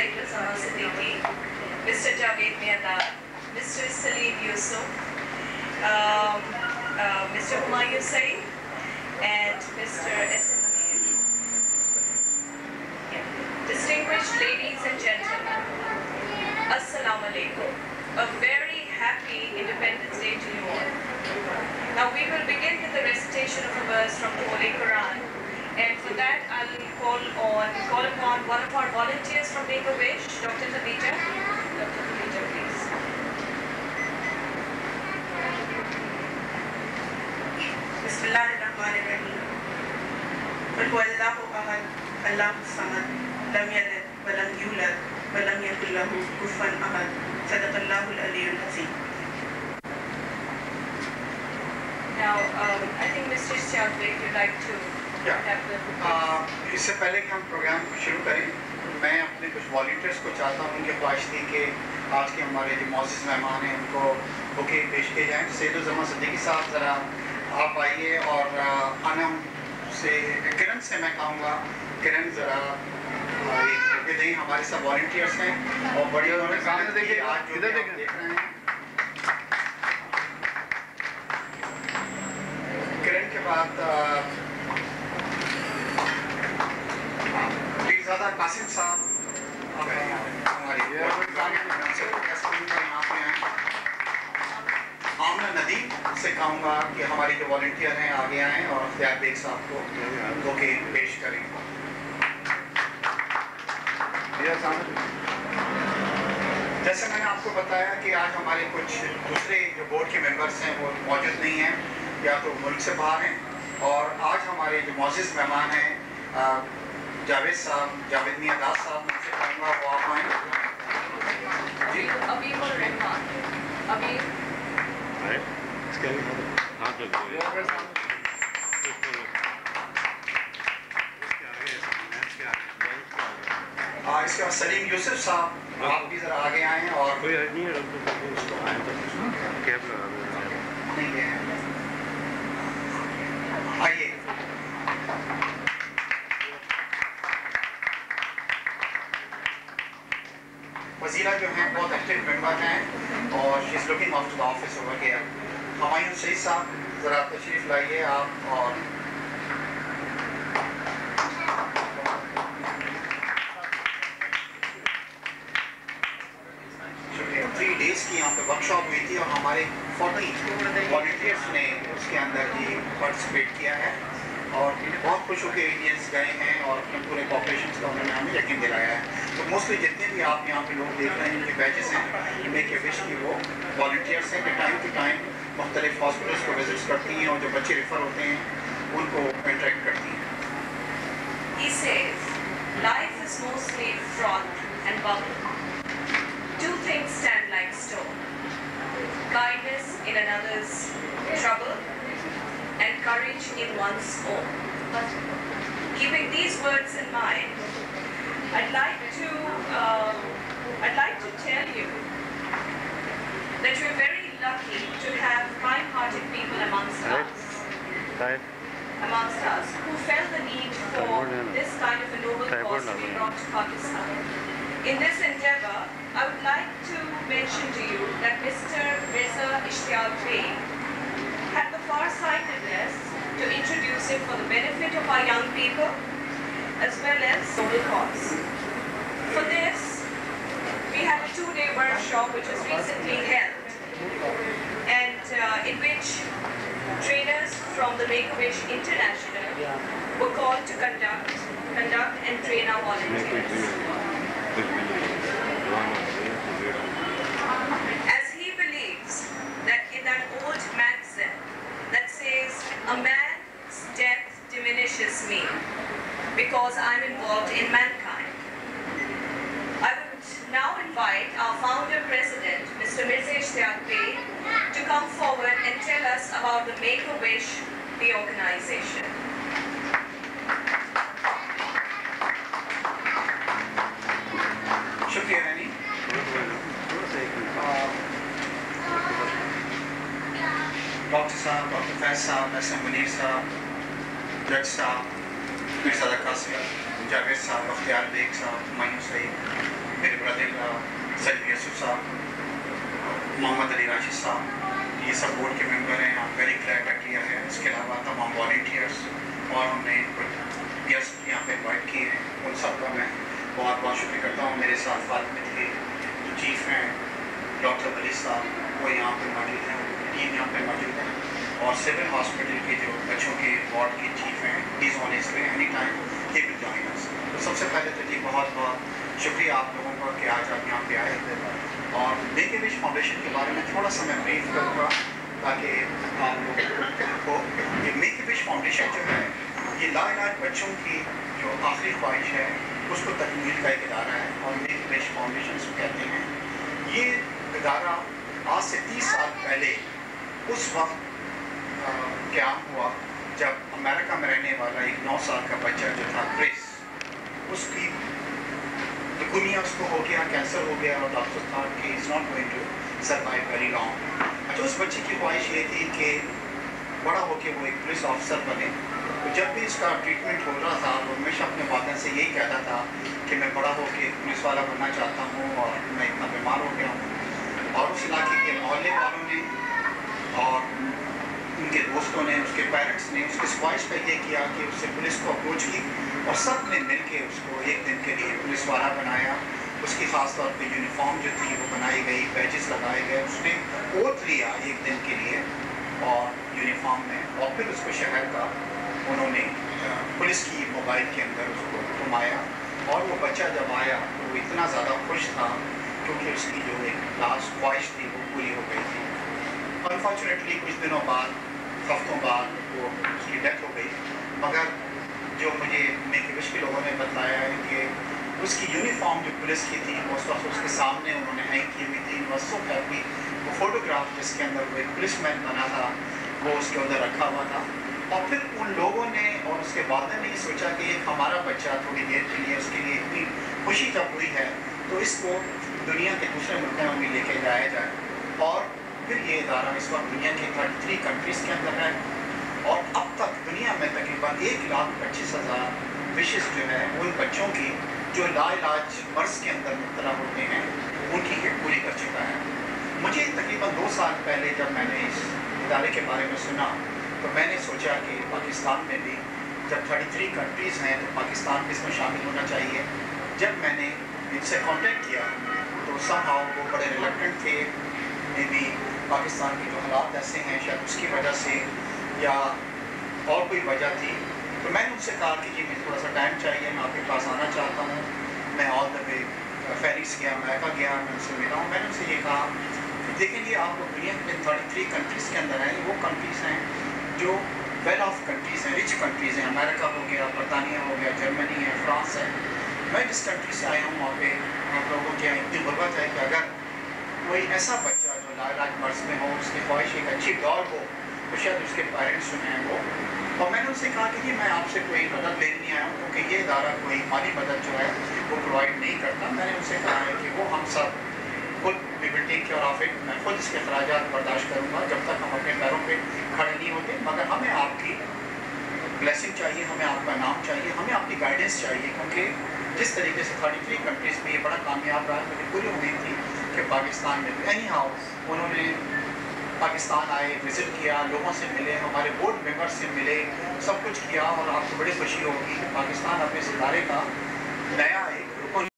Sayyid Sama Siddiqui, Mr. Javed Miandar, Mr. Salim Yusuf, Mr. Humayun Saeed, and Mr. S.M. Amir. Distinguished ladies and gentlemen, Assalamu alaikum. A very happy Independence Day to you all. Now we will begin with the recitation of a verse from the Holy Quran, and for that I'll call upon one of our volunteers from Make-A-Wish, Dr. Khadija. Dr. Khadija, please. Bismillahirrahmanirrahim. Qul huwallahu ahad, Allahu samad, lam yalid wa lam yulad wa lam yakul lahu kufuwan ahad. Sadaqallahul aliyyul azim. Now, I think Mr. Ishtiaq, you'd like to have the... इससे पहले कि हम programme शुरू करें, मैं अपने कुछ volunteers को चाहता हूँ, उनकी ख्वाहिश थी कि आज के हमारे जो मौजूद मेहमान हैं उनको बुके पेश किए जाएँ। सैयद-उज़-ज़मा सिद्दीकी साहब ज़रा आप आइए, और अनम से किरण से मैं कहूँगा, किरण ज़रा एक बुके दें। हमारे सब वॉलंटियर्स हैं और बड़ी उन्होंने सामने देखिए, आज जो देख रहे हैं किरण के बाद ज़्यादा कासिम साहब हमारी यहाँ पे हैं। आमना नदीम से कहूँगा कि हमारी जो वॉलंटियर हैं आगे आएँ और अख्तियार बेग साहब को बुके पेश करें। जैसे मैंने आपको बताया कि आज हमारे कुछ दूसरे जो बोर्ड के मेंबर्स हैं वो मौजूद नहीं हैं या तो मुल्क से बाहर हैं, और आज हमारे जो मौजूद मेहमान हैं जावेद साहब, जावेद मियांदार साहब, उनसे कहूँगा वो आप आएँ। अभी और रहमान, अभी इसके बाद सलीम यूसुफ साहब, आप भी ज़रा आगे आएँ। और आइए, वज़ीरा जो हैं बहुत एक्टिव मेंबर हैं और she is looking after the office over here. Humayun Saeed साहब ज़रा तशरीफ़ लाइए आप। और शुक्रिया। 3 डेज़ की यहाँ पे वर्कशॉप हुई थी और हमारे 40 वॉलंटियर्स ने उसके अंदर ही पार्टिसिपेट किया है, और बहुत खुश होकर इंडियंस गए हैं और अपने पूरे कॉपरेशन का उन्होंने हमें यकीन दिलाया है। तो मोस्टली जितने भी आप यहाँ पे लोग देख रहे हैं, इनके बैचेस हैं, मेक-ए-विश की वो वॉलंटियर्स हैं कि टाइम टू टाइम मुख्तलिफ हॉस्पिटल्स को विजिट्स करती हैं और जो बच्चे रेफ़र होते हैं उनको इंटरेक्ट करती हैं। He says, life is mostly froth and bubble. Two things stand like stone: kindness in another's trouble and courage in one's own. Keeping these words in mind, I'd like to tell you that we're very lucky to have kind-hearted people amongst us who felt the need for this kind of a noble cause to be brought to Pakistan. In this endeavor, I would like to mention to you that Mr. Mirza Ishtiaq Bey had the far-sightedness to introduce it for the benefit of our young people as well as noble cause. For this, we had a 2-day workshop which was recently held, and in which trainers from the Make-A-Wish International were called to conduct and train our volunteers. As he believes that in that old maxim that says, a man's death diminishes me because I'm involved in mankind, I would now invite our founder president, Mr. Mirza Ishtiaq Bey, to come forward and tell us about the Make-A-Wish, the organization. शुक्रिया रानी। Doctor साहब, doctor Faiz साहब, SM. Munir साहब, जज साहब, मिर्ज़ा कासिम, जावेद साहब, अख्तियार bag साहब, हुमायूं सईद, यूसुफ साहब, मोहम्मद अली राशिद साहब, ये सब बोर्ड के मेंबर हैं, आप वेरी ग्लैड टू किया है। इसके अलावा तमाम वॉलंटियर्स और हमने कुछ गेस्ट यहाँ पे इन्वाइट किए हैं, उन सब का मैं बहुत बहुत शुक्रिया करता हूँ। मेरे साथ फातिमा के जो चीफ हैं डॉक्टर वली साहब, वो यहाँ पे मौजूद हैं, टीम यहाँ पे मौजूद है, और सिविल हॉस्पिटल के जो बच्चों के वार्ड के चीफ हैं, प्लीज़ ऑन इस way any time he will join us. तो सबसे पहले तो जी बहुत बहुत शुक्रिया आप लोगों का कि आज आप यहाँ पे आए थे। और मेक ए विश फाउंडेशन के बारे में थोड़ा सा मैं ब्रीफ करूँगा ताकि आप लोगों को ये मेक ए विश फाउंडेशन जो है ये लाइलाज बच्चों की जो आखिरी ख्वाहिश है उसको तकमील का एक इदारा है, और मेक ए विश फाउंडेशन को कहते हैं। ये इदारा आज से 30 साल पहले उस वक्त क्याम हुआ जब अमेरिका में रहने वाला एक 9 साल का बच्चा जो था क्रिस, उसकी दुनिया उसको हो गया, कैंसर हो गया, और डॉक्टर था कि is not going to survive very long. अच्छा, उस बच्चे की ख्वाहिश ये थी कि बड़ा होके वो एक पुलिस ऑफिसर बने। तो जब भी इसका ट्रीटमेंट हो रहा था वो हमेशा अपने वालिद से यही कहता था कि मैं बड़ा होके पुलिस वाला बनना चाहता हूँ और मैं इतना बीमार हो गया हूँ। और उस इलाके के मोहल्ले वालों ने और उनके दोस्तों ने, उसके पेरेंट्स ने उसकी ख्वाहिश पर यह किया कि उससे पुलिस को अप्रोच की, और सब ने मिल के उसको एक दिन के लिए पुलिस वाला बनाया। उसकी ख़ास तौर पे यूनिफॉर्म जो थी वो बनाई गई, बैजेस लगाए गए, उसने ओथ लिया एक दिन के लिए और यूनिफॉर्म में, और फिर उसको शहर का उन्होंने पुलिस की मोबाइल के अंदर उसको घुमाया। और वो बच्चा जब आया तो वो इतना ज़्यादा खुश था क्योंकि उसकी जो एक लास्ट ख्वाहिश थी वो पूरी हो गई थी। अनफॉर्चुनेटली कुछ दिनों बाद, हफ्तों बाद वो उसकी डेथ हो गई। मगर जो मुझे मेक ए विश के लोगों ने बताया है कि उसकी यूनिफॉर्म जो पुलिस की थी वो उस वक्त उसके सामने उन्होंने हैंग की हुई थी। वो सो हैप्पी, वो फोटोग्राफ जिसके अंदर वो एक पुलिसमैन बना था वो उसके अंदर रखा हुआ था। और फिर उन लोगों ने और उसके वालिद ने सोचा कि एक हमारा बच्चा थोड़ी देर के लिए, उसके लिए इतनी खुशी जब हुई है तो इसको दुनिया के दूसरे मुल्कों में भी लेके जाया जाए। और फिर ये इदारा इस वक्त दुनिया के 33 कंट्रीज़ के अंदर है, और अब तक दुनिया में तकरीबन 1,25,000 विशेष जो है उन बच्चों की जो लाइलाज मर्ज के अंदर मुब्तला होते हैं उनकी हिट पूरी कर चुका है। मुझे तकरीबन 2 साल पहले जब मैंने इस इदारे के बारे में सुना तो मैंने सोचा कि पाकिस्तान में भी जब 33 कंट्रीज़ हैं तो पाकिस्तान भी इसमें शामिल होना चाहिए। जब मैंने इनसे कांटेक्ट किया तो समहाउ वो बड़े रिलक्टेंट थे, मे बी पाकिस्तान के जो हालात ऐसे हैं शायद उसकी वजह से या और कोई वजह थी। तो मैंने उनसे कहा कि जी मुझे थोड़ा सा टाइम चाहिए, मैं आपके पास आना चाहता हूँ। मैं ऑल द वे फेरिक्स गया, अमेरिका गया, मैं उनसे मिला हूँ। मैंने उनसे ये कहा देखें ये आप लोग दुनिया के 33 कंट्रीज़ के अंदर हैं, वो कंट्रीज़ हैं जो वेल ऑफ कंट्रीज़ हैं, रिच कंट्रीज़ हैं। अमेरिका हो गया, बरतानिया हो गया, जर्मनी है, फ्रांस है। मैं जिस कंट्री से आया हूँ वहाँ पे आप लोगों की इतनी गुर्बत है कि अगर कोई ऐसा बच्चा जो लाइलाज मर्ज में हो, उसकी ख्वाहिश एक अच्छी दौड़ हो तो शायद उसके पेरेंट्स जो हैं वो। और मैंने उनसे कहा कि जी मैं आपसे कोई मदद लेने नहीं आया हूँ क्योंकि ये इदारा कोई माली मदद जो है वो प्रोवाइड नहीं करता। मैंने उनसे कहा है कि वो हम सब खुद we will take care of it, मैं खुद इसके अखराजात बर्दाश्त करूँगा जब तक हम अपने पैरों पे खड़े नहीं होते। मगर हमें आपकी ब्लेसिंग चाहिए, हमें आपका नाम चाहिए, हमें आपकी गाइडेंस चाहिए, क्योंकि जिस तरीके से 33 कंट्रीज़ में ये बड़ा कामयाब रहा है, मुझे पूरी उम्मीद थी कि पाकिस्तान में एनी हाउ उन्होंने पाकिस्तान आए, विज़िट किया, लोगों से मिले, हमारे बोर्ड मेंबर से मिले, सब कुछ किया। और आपको बड़ी खुशी होगी कि पाकिस्तान अपने इस इदारे का नया एक